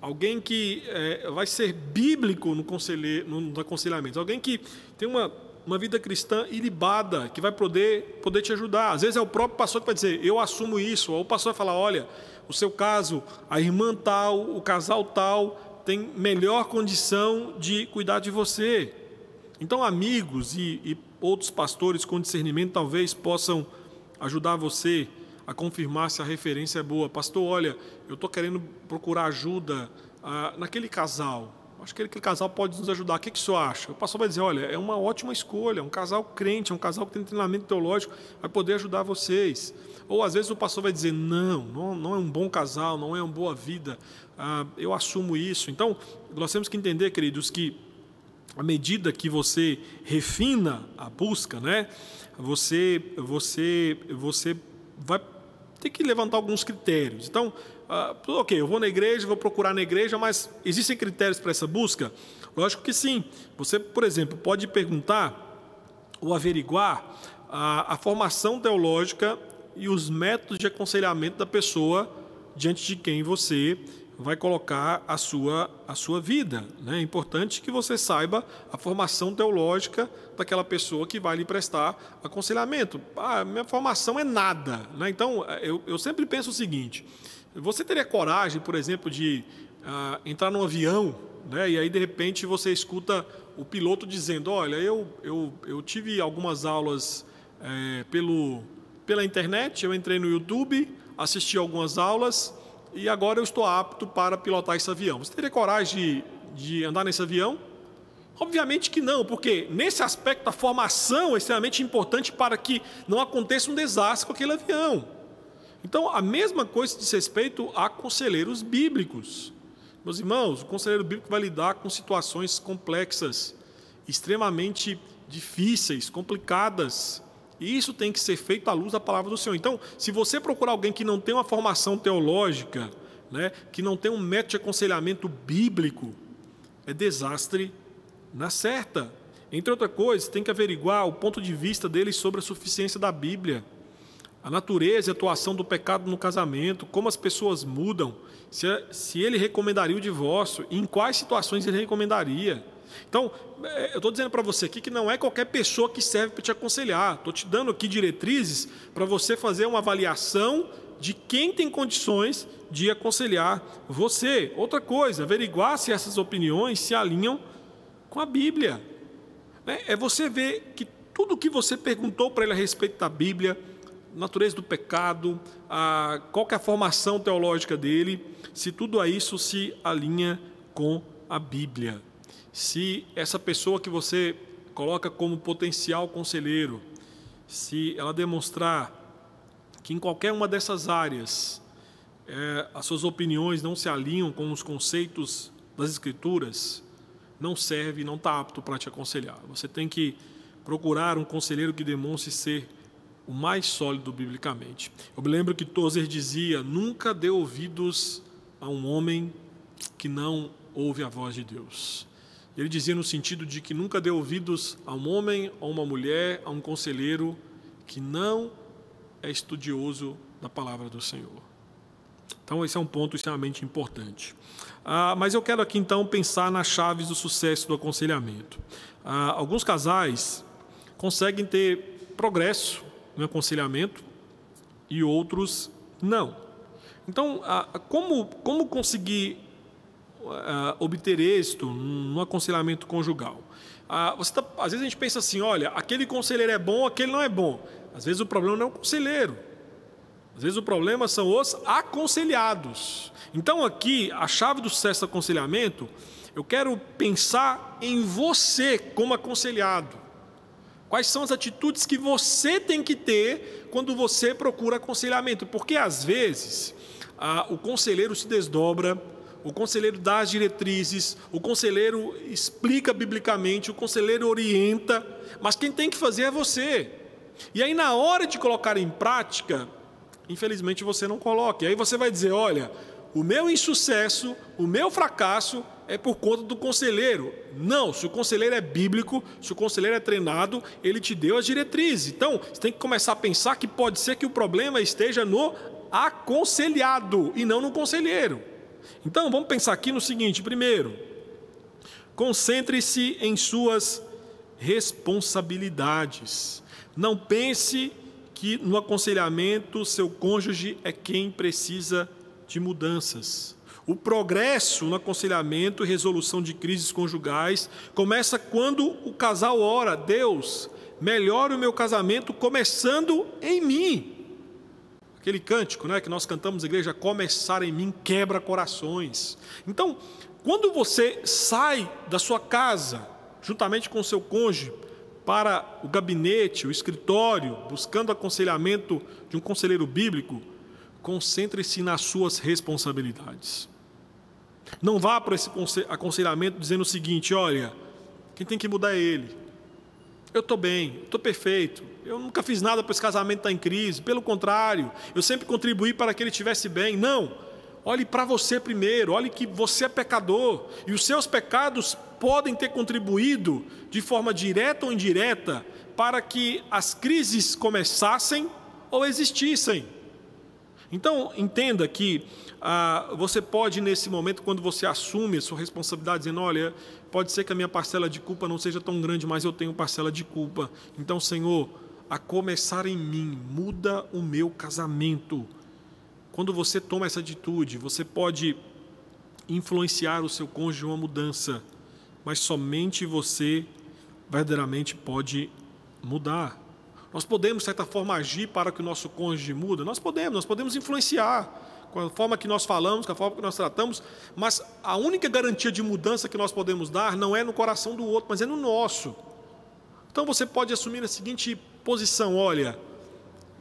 alguém que vai ser bíblico no aconselhamento, alguém que tem uma vida cristã ilibada, que vai poder te ajudar. Às vezes é o próprio pastor que vai dizer, eu assumo isso, ou o pastor vai falar, olha, o seu caso, a irmã tal, o casal tal, tem melhor condição de cuidar de você. Então amigos e outros pastores com discernimento talvez possam ajudar você a confirmar se a referência é boa. Pastor, olha, eu estou querendo procurar ajuda naquele casal. Acho que aquele casal pode nos ajudar. O que o senhor acha? O pastor vai dizer, olha, é uma ótima escolha, é um casal crente, é um casal que tem treinamento teológico, vai poder ajudar vocês. Ou às vezes o pastor vai dizer, não é um bom casal, não é uma boa vida, eu assumo isso. Então, nós temos que entender, queridos, que à medida que você refina a busca, né, você vai ter que levantar alguns critérios. Então, ok, eu vou na igreja, vou procurar na igreja, mas existem critérios para essa busca? Lógico que sim. Você, por exemplo, pode perguntar ou averiguar a formação teológica e os métodos de aconselhamento da pessoa diante de quem você vai colocar a sua vida, né? É importante que você saiba a formação teológica daquela pessoa que vai lhe prestar aconselhamento. Minha formação é nada, né? Então, eu sempre penso o seguinte, você teria coragem, por exemplo, de entrar num avião, né? E aí, de repente, você escuta o piloto dizendo, olha, eu tive algumas aulas pela internet, eu entrei no YouTube, assisti algumas aulas, e agora eu estou apto para pilotar esse avião. Você teria coragem de andar nesse avião? Obviamente que não, porque nesse aspecto a formação é extremamente importante para que não aconteça um desastre com aquele avião. Então, a mesma coisa diz respeito a conselheiros bíblicos. Meus irmãos, o conselheiro bíblico vai lidar com situações complexas, extremamente difíceis, complicadas. E isso tem que ser feito à luz da palavra do Senhor. Então, se você procurar alguém que não tem uma formação teológica, né, que não tem um método de aconselhamento bíblico, é desastre na certa. Entre outras coisas, tem que averiguar o ponto de vista dele sobre a suficiência da Bíblia, a natureza e a atuação do pecado no casamento, como as pessoas mudam, se ele recomendaria o divórcio, e em quais situações ele recomendaria. Então, eu estou dizendo para você aqui que não é qualquer pessoa que serve para te aconselhar. Estou te dando aqui diretrizes para você fazer uma avaliação de quem tem condições de aconselhar você. Outra coisa, averiguar se essas opiniões se alinham com a Bíblia. É você ver que tudo o que você perguntou para ele a respeito da Bíblia, natureza do pecado, qual que é a formação teológica dele, se tudo isso se alinha com a Bíblia. Se essa pessoa que você coloca como potencial conselheiro, se ela demonstrar que em qualquer uma dessas áreas as suas opiniões não se alinham com os conceitos das Escrituras, não serve, não está apto para te aconselhar. Você tem que procurar um conselheiro que demonstre ser o mais sólido biblicamente. Eu me lembro que Tozer dizia, nunca dê ouvidos a um homem que não ouve a voz de Deus. Ele dizia no sentido de que nunca dê ouvidos a um homem, a uma mulher, a um conselheiro que não é estudioso da palavra do Senhor. Então, esse é um ponto extremamente importante. Mas eu quero aqui, então, pensar nas chaves do sucesso do aconselhamento. Alguns casais conseguem ter progresso no aconselhamento e outros não. Então, como conseguir obter êxito no aconselhamento conjugal? Às vezes a gente pensa assim, olha, aquele conselheiro é bom, aquele não é bom. Às vezes o problema não é o conselheiro. Às vezes o problema são os aconselhados. Então aqui, a chave do sucesso do aconselhamento, eu quero pensar em você como aconselhado. Quais são as atitudes que você tem que ter quando você procura aconselhamento? Porque às vezes o conselheiro se desdobra, o conselheiro dá as diretrizes, o conselheiro explica biblicamente, o conselheiro orienta, mas quem tem que fazer é você. E aí na hora de colocar em prática, infelizmente você não coloca. E aí você vai dizer, olha, o meu insucesso, o meu fracasso é por conta do conselheiro. Não, se o conselheiro é bíblico, se o conselheiro é treinado, ele te deu as diretrizes. Então, você tem que começar a pensar que pode ser que o problema esteja no aconselhado e não no conselheiro. Então, vamos pensar aqui no seguinte: primeiro, concentre-se em suas responsabilidades. Não pense que no aconselhamento seu cônjuge é quem precisa de mudanças. O progresso no aconselhamento e resolução de crises conjugais começa quando o casal ora: Deus, melhore o meu casamento começando em mim. Aquele cântico, né, que nós cantamos na igreja, começar em mim quebra corações. Então, quando você sai da sua casa, juntamente com o seu cônjuge, para o gabinete, o escritório, buscando aconselhamento de um conselheiro bíblico, concentre-se nas suas responsabilidades. Não vá para esse aconselhamento dizendo o seguinte: olha, quem tem que mudar é ele. Eu estou bem, estou perfeito, eu nunca fiz nada para esse casamento estar em crise, pelo contrário, eu sempre contribuí para que ele estivesse bem. Não, olhe para você primeiro, olhe que você é pecador, e os seus pecados podem ter contribuído de forma direta ou indireta para que as crises começassem ou existissem. Então, entenda que você pode, nesse momento, quando você assume a sua responsabilidade, dizendo: olha, pode ser que a minha parcela de culpa não seja tão grande, mas eu tenho parcela de culpa. Então, Senhor, a começar em mim, muda o meu casamento. Quando você toma essa atitude, você pode influenciar o seu cônjuge em uma mudança, mas somente você verdadeiramente pode mudar. Nós podemos, de certa forma, agir para que o nosso cônjuge mude? Nós podemos influenciar com a forma que nós falamos, com a forma que nós tratamos, mas a única garantia de mudança que nós podemos dar não é no coração do outro, mas é no nosso. Então você pode assumir a seguinte posição: olha,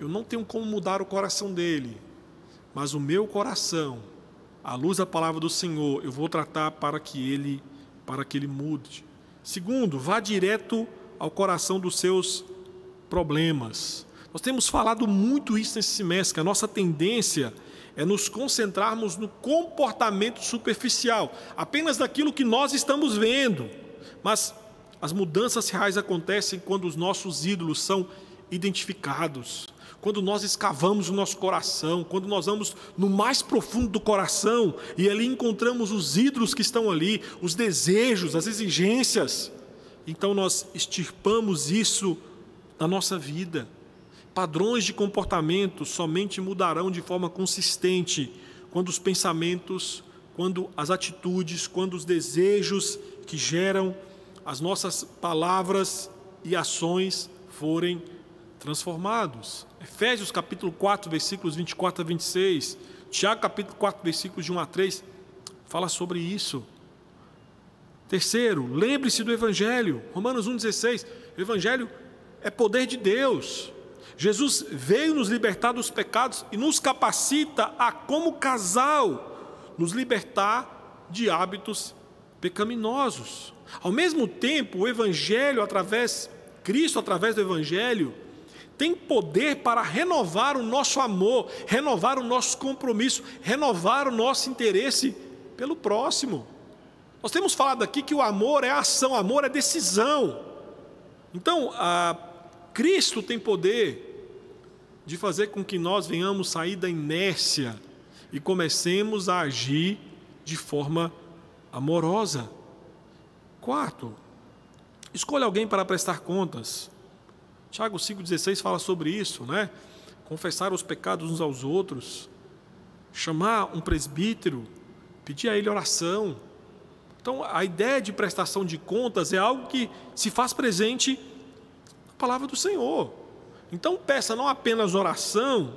eu não tenho como mudar o coração dele, mas o meu coração, à luz da palavra do Senhor, eu vou tratar para que ele mude. Segundo, vá direto ao coração dos seus problemas. Nós temos falado muito isso nesse semestre, que a nossa tendência é nos concentrarmos no comportamento superficial, apenas daquilo que nós estamos vendo. Mas as mudanças reais acontecem quando os nossos ídolos são identificados, quando nós escavamos o nosso coração, quando nós vamos no mais profundo do coração e ali encontramos os ídolos que estão ali, os desejos, as exigências. Então nós extirpamos isso da nossa vida. Padrões de comportamento somente mudarão de forma consistente quando os pensamentos, quando as atitudes, quando os desejos que geram as nossas palavras e ações forem transformados. Efésios capítulo 4, versículos 24 a 26, Tiago capítulo 4, versículos de 1 a 3, fala sobre isso. Terceiro, lembre-se do Evangelho. Romanos 1,16, o Evangelho é poder de Deus. Jesus veio nos libertar dos pecados e nos capacita a, como casal, nos libertar de hábitos pecaminosos. Ao mesmo tempo, o Evangelho, Cristo, através do Evangelho, tem poder para renovar o nosso amor, renovar o nosso compromisso, renovar o nosso interesse pelo próximo. Nós temos falado aqui que o amor é ação, o amor é decisão. Então, Cristo tem poder de fazer com que nós venhamos sair da inércia e comecemos a agir de forma amorosa. Quarto, escolha alguém para prestar contas. Tiago 5,16 fala sobre isso, né? Confessar os pecados uns aos outros, chamar um presbítero, pedir a ele oração. Então, a ideia de prestação de contas é algo que se faz presente na palavra do Senhor. Então, peça não apenas oração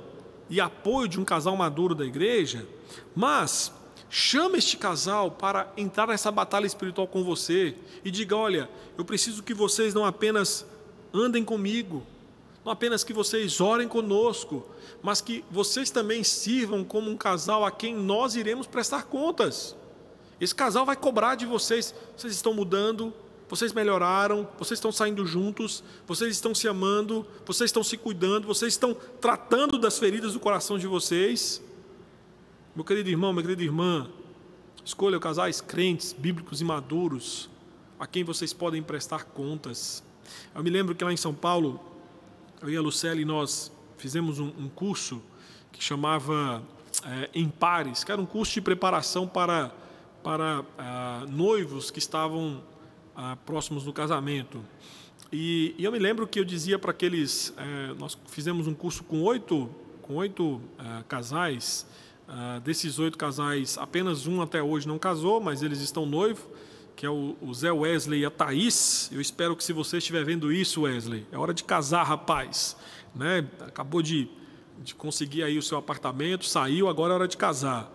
e apoio de um casal maduro da igreja, mas chame este casal para entrar nessa batalha espiritual com você e diga: olha, eu preciso que vocês não apenas andem comigo, não apenas que vocês orem conosco, mas que vocês também sirvam como um casal a quem nós iremos prestar contas. Esse casal vai cobrar de vocês: vocês estão mudando, vocês melhoraram, vocês estão saindo juntos, vocês estão se amando, vocês estão se cuidando, vocês estão tratando das feridas do coração de vocês. Meu querido irmão, minha querida irmã, escolha casais crentes, bíblicos e maduros, a quem vocês podem prestar contas. Eu me lembro que lá em São Paulo, eu e a Lucélia, nós fizemos um curso que chamava Em Pares, que era um curso de preparação para noivos que estavam próximos do casamento. E eu me lembro que eu dizia para aqueles... nós fizemos um curso com oito casais. Desses 8 casais, apenas um até hoje não casou, mas eles estão noivos, que é o Zé Wesley e a Thaís. Eu espero que, se você estiver vendo isso, Wesley, é hora de casar, rapaz. Né? Acabou de conseguir aí o seu apartamento, saiu, agora é hora de casar.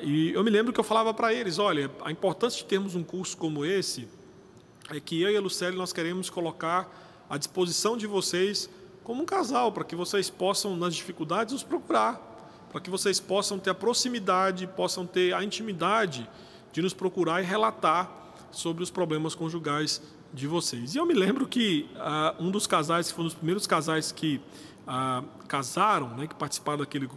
E eu me lembro que eu falava para eles, olha, a importância de termos um curso como esse é que eu e a Lucélia, nós queremos colocar à disposição de vocês como um casal, para que vocês possam, nas dificuldades, nos procurar, para que vocês possam ter a proximidade, possam ter a intimidade de nos procurar e relatar sobre os problemas conjugais de vocês. E eu me lembro que um dos casais, que foi um dos primeiros casais que casaram, né, que participaram daquele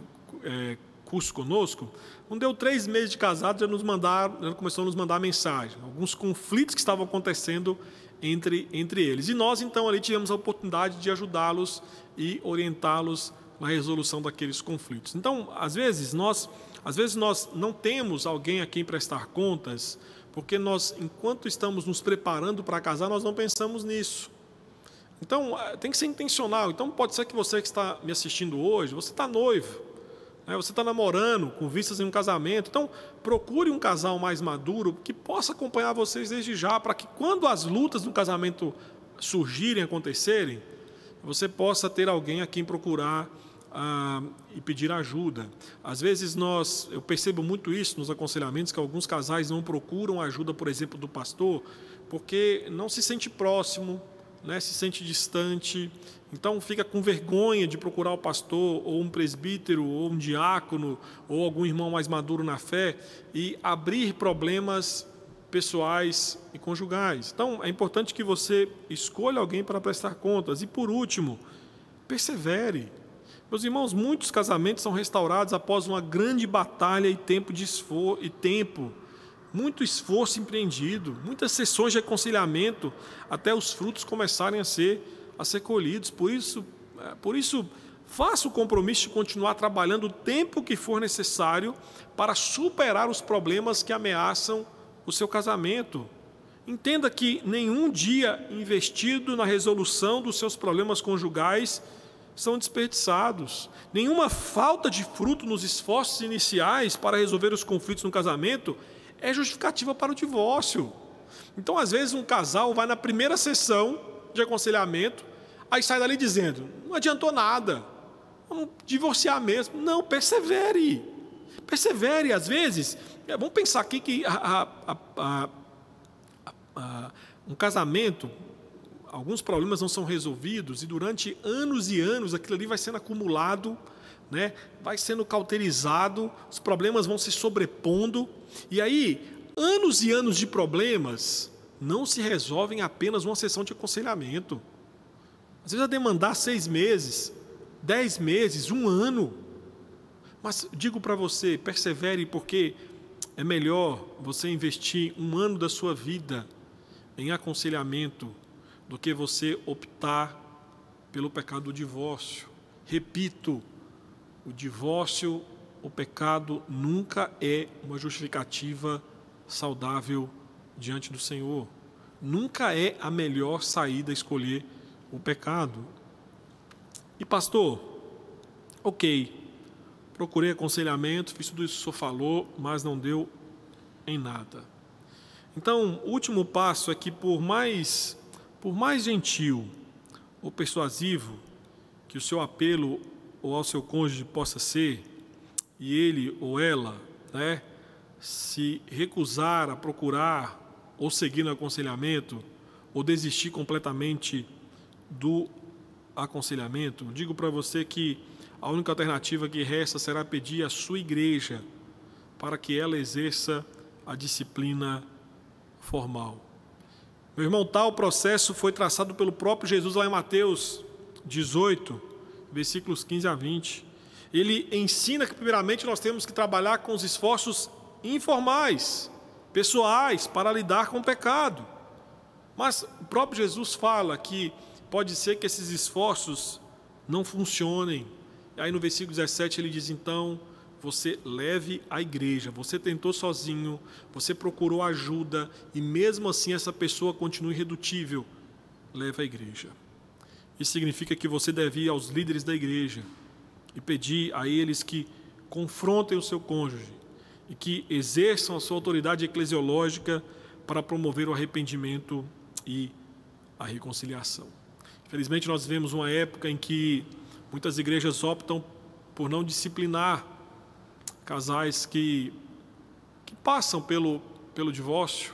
curso conosco, não deu 3 meses de casado, já começou a nos mandar mensagem, alguns conflitos que estavam acontecendo entre eles. E nós, então, ali tivemos a oportunidade de ajudá-los e orientá-los na resolução daqueles conflitos. Então, às vezes nós não temos alguém a quem prestar contas, porque nós, enquanto estamos nos preparando para casar, nós não pensamos nisso. Então, tem que ser intencional. Então, pode ser que você que está me assistindo hoje, você está noivo, né? Você está namorando, com vistas em um casamento. Então, procure um casal mais maduro que possa acompanhar vocês desde já, para que, quando as lutas no casamento surgirem, acontecerem, você possa ter alguém a quem procurar e pedir ajuda. Às vezes eu percebo muito isso nos aconselhamentos, que alguns casais não procuram ajuda, por exemplo, do pastor, porque não se sente próximo, né, se sente distante, então fica com vergonha de procurar o pastor, ou um presbítero, ou um diácono, ou algum irmão mais maduro na fé, e abrir problemas pessoais e conjugais. Então, é importante que você escolha alguém para prestar contas. E, por último, persevere. Meus irmãos, muitos casamentos são restaurados após uma grande batalha e muito esforço empreendido, muitas sessões de aconselhamento, até os frutos começarem a ser colhidos. Por isso, faça o compromisso de continuar trabalhando o tempo que for necessário para superar os problemas que ameaçam o seu casamento. Entenda que nenhum dia investido na resolução dos seus problemas conjugais são desperdiçados. Nenhuma falta de fruto nos esforços iniciais para resolver os conflitos no casamento é justificativa para o divórcio. Então, às vezes, um casal vai na primeira sessão de aconselhamento, aí sai dali dizendo, não adiantou nada, vamos divorciar mesmo. Não, persevere. Persevere. Às vezes, vamos pensar aqui que um casamento, alguns problemas não são resolvidos, e durante anos e anos aquilo ali vai sendo acumulado, né? Vai sendo cauterizado, os problemas vão se sobrepondo, e aí anos e anos de problemas não se resolvem em apenas uma sessão de aconselhamento. Às vezes vai demandar 6 meses, 10 meses, 1 ano. Mas digo para você, persevere, porque é melhor você investir 1 ano da sua vida em aconselhamento do que você optar pelo pecado do divórcio. Repito, o divórcio, o pecado, nunca é uma justificativa saudável diante do Senhor. Nunca é a melhor saída escolher o pecado. E pastor, ok, procurei aconselhamento, fiz tudo isso que o senhor falou, mas não deu em nada. Então, o último passo é que, por mais gentil ou persuasivo que o seu apelo ou ao seu cônjuge possa ser, e ele ou ela, né, se recusar a procurar ou seguir no aconselhamento, ou desistir completamente do aconselhamento, digo para você que a única alternativa que resta será pedir à sua igreja para que ela exerça a disciplina formal. Meu irmão, tal processo foi traçado pelo próprio Jesus lá em Mateus 18, versículos 15 a 20. Ele ensina que primeiramente nós temos que trabalhar com os esforços informais, pessoais, para lidar com o pecado. Mas o próprio Jesus fala que pode ser que esses esforços não funcionem. Aí no versículo 17 ele diz, então, você leve a igreja. Você tentou sozinho, você procurou ajuda, e mesmo assim essa pessoa continua irredutível. Leve a igreja. Isso significa que você deve ir aos líderes da igreja e pedir a eles que confrontem o seu cônjuge e que exerçam a sua autoridade eclesiológica para promover o arrependimento e a reconciliação. Infelizmente, nós vivemos uma época em que muitas igrejas optam por não disciplinar casais que passam pelo divórcio.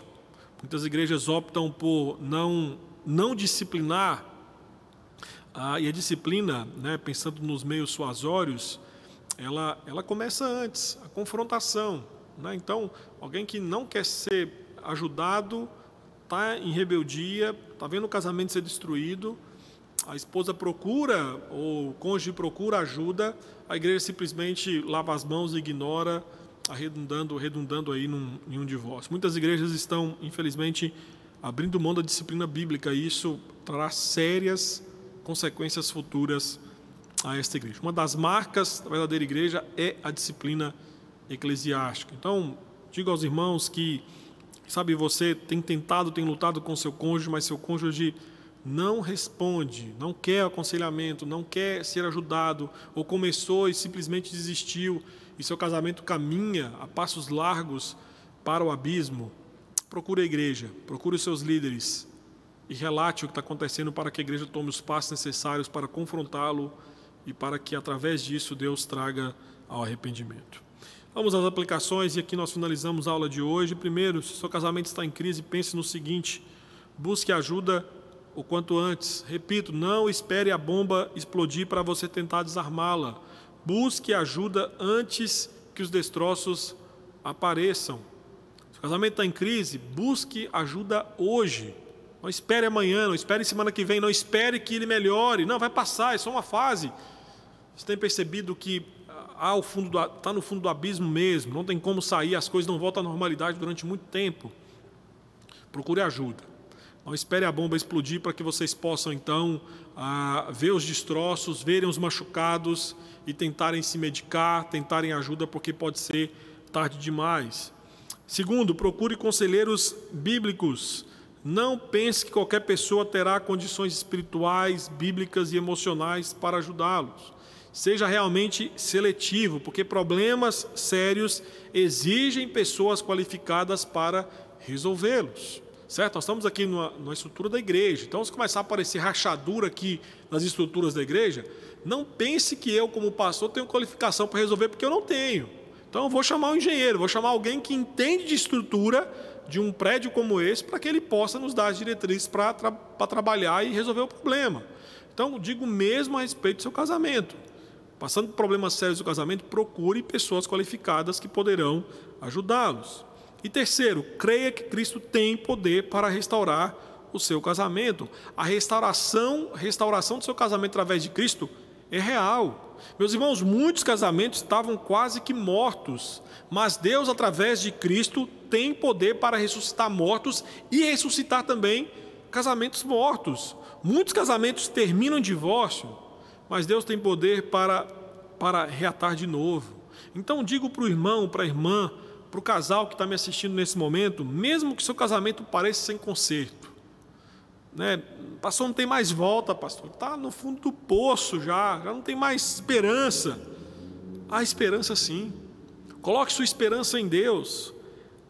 Muitas igrejas optam por não disciplinar. E a disciplina, pensando nos meios suasórios, ela começa antes, a confrontação. Então, alguém que não quer ser ajudado, está em rebeldia, está vendo o casamento ser destruído, a esposa procura, ou o cônjuge procura ajuda, a igreja simplesmente lava as mãos e ignora, redundando aí em um divórcio. Muitas igrejas estão, infelizmente, abrindo mão da disciplina bíblica, e isso trará sérias consequências futuras a esta igreja. Uma das marcas da verdadeira igreja é a disciplina eclesiástica. Então, digo aos irmãos que, você tem lutado com seu cônjuge, mas seu cônjuge não responde, não quer aconselhamento, não quer ser ajudado, ou começou e simplesmente desistiu, e seu casamento caminha a passos largos para o abismo. Procure a igreja, procure os seus líderes e relate o que está acontecendo para que a igreja tome os passos necessários para confrontá-lo e para que, através disso, Deus traga ao arrependimento. Vamos às aplicações, e aqui nós finalizamos a aula de hoje. Primeiro, se seu casamento está em crise, pense no seguinte: busque ajuda o quanto antes. Repito, não espere a bomba explodir para você tentar desarmá-la. Busque ajuda antes que os destroços apareçam. Se o casamento está em crise, busque ajuda hoje. Não espere amanhã, não espere semana que vem, não espere que ele melhore. Não, vai passar, é só uma fase. Você tem percebido que está no fundo do abismo mesmo, não tem como sair, as coisas não voltam à normalidade durante muito tempo. Procure ajuda. Não espere a bomba explodir para que vocês possam, então, ver os destroços, verem os machucados e tentarem se medicar, tentarem ajuda, porque pode ser tarde demais. Segundo, procure conselheiros bíblicos. Não pense que qualquer pessoa terá condições espirituais, bíblicas e emocionais para ajudá-los. Seja realmente seletivo, porque problemas sérios exigem pessoas qualificadas para resolvê-los. Certo? Nós estamos aqui numa estrutura da igreja. Então, se começar a aparecer rachadura aqui nas estruturas da igreja, não pense que eu, como pastor, tenho qualificação para resolver, porque eu não tenho. Então, eu vou chamar um engenheiro, vou chamar alguém que entende de estrutura de um prédio como esse, para que ele possa nos dar as diretrizes para trabalhar e resolver o problema. Então, digo mesmo a respeito do seu casamento. Passando por problemas sérios do casamento, procure pessoas qualificadas que poderão ajudá-los. E terceiro, creia que Cristo tem poder para restaurar o seu casamento. A restauração do seu casamento através de Cristo é real. Meus irmãos, muitos casamentos estavam quase que mortos, mas Deus, através de Cristo, tem poder para ressuscitar mortos e ressuscitar também casamentos mortos. Muitos casamentos terminam em divórcio, mas Deus tem poder para reatar de novo. Então, digo para o irmão, para a irmã, para o casal que está me assistindo nesse momento, mesmo que seu casamento pareça sem conserto, pastor, não tem mais volta, pastor, está no fundo do poço já não tem mais esperança. Há esperança sim. Coloque sua esperança em Deus,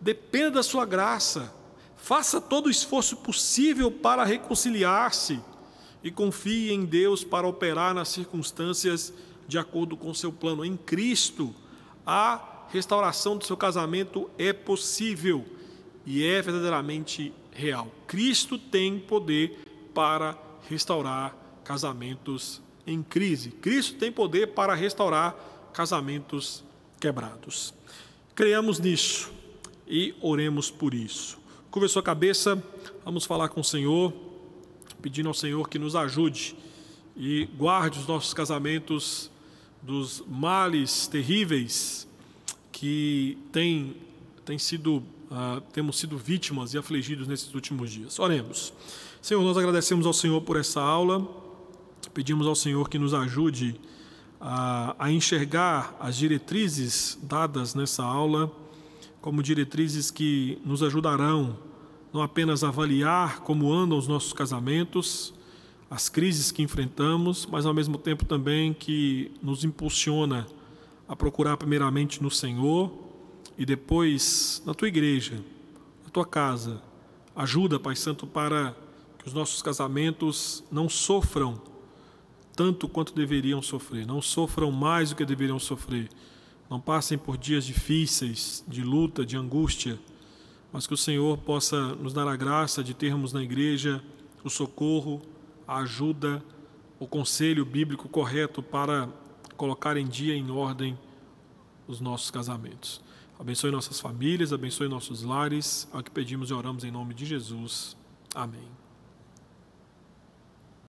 dependa da sua graça, faça todo o esforço possível para reconciliar-se e confie em Deus para operar nas circunstâncias de acordo com o seu plano. Em Cristo, a restauração do seu casamento é possível e é verdadeiramente real. Cristo tem poder para restaurar casamentos em crise. Cristo tem poder para restaurar casamentos quebrados. Creiamos nisso e oremos por isso. Curva a sua cabeça, vamos falar com o Senhor, pedindo ao Senhor que nos ajude e guarde os nossos casamentos dos males terríveis que temos sido vítimas e afligidos nesses últimos dias. Oremos. Senhor, nós agradecemos ao Senhor por essa aula, pedimos ao Senhor que nos ajude a enxergar as diretrizes dadas nessa aula como diretrizes que nos ajudarão não apenas a avaliar como andam os nossos casamentos, as crises que enfrentamos, mas ao mesmo tempo também que nos impulsiona a procurar primeiramente no Senhor e depois na Tua igreja, na Tua casa. Ajuda, Pai Santo, para que os nossos casamentos não sofram tanto quanto deveriam sofrer, não sofram mais do que deveriam sofrer, não passem por dias difíceis, de luta, de angústia, mas que o Senhor possa nos dar a graça de termos na igreja o socorro, a ajuda, o conselho bíblico correto para colocar em dia, em ordem, os nossos casamentos. Abençoe nossas famílias, abençoe nossos lares, é o que pedimos e oramos em nome de Jesus. Amém.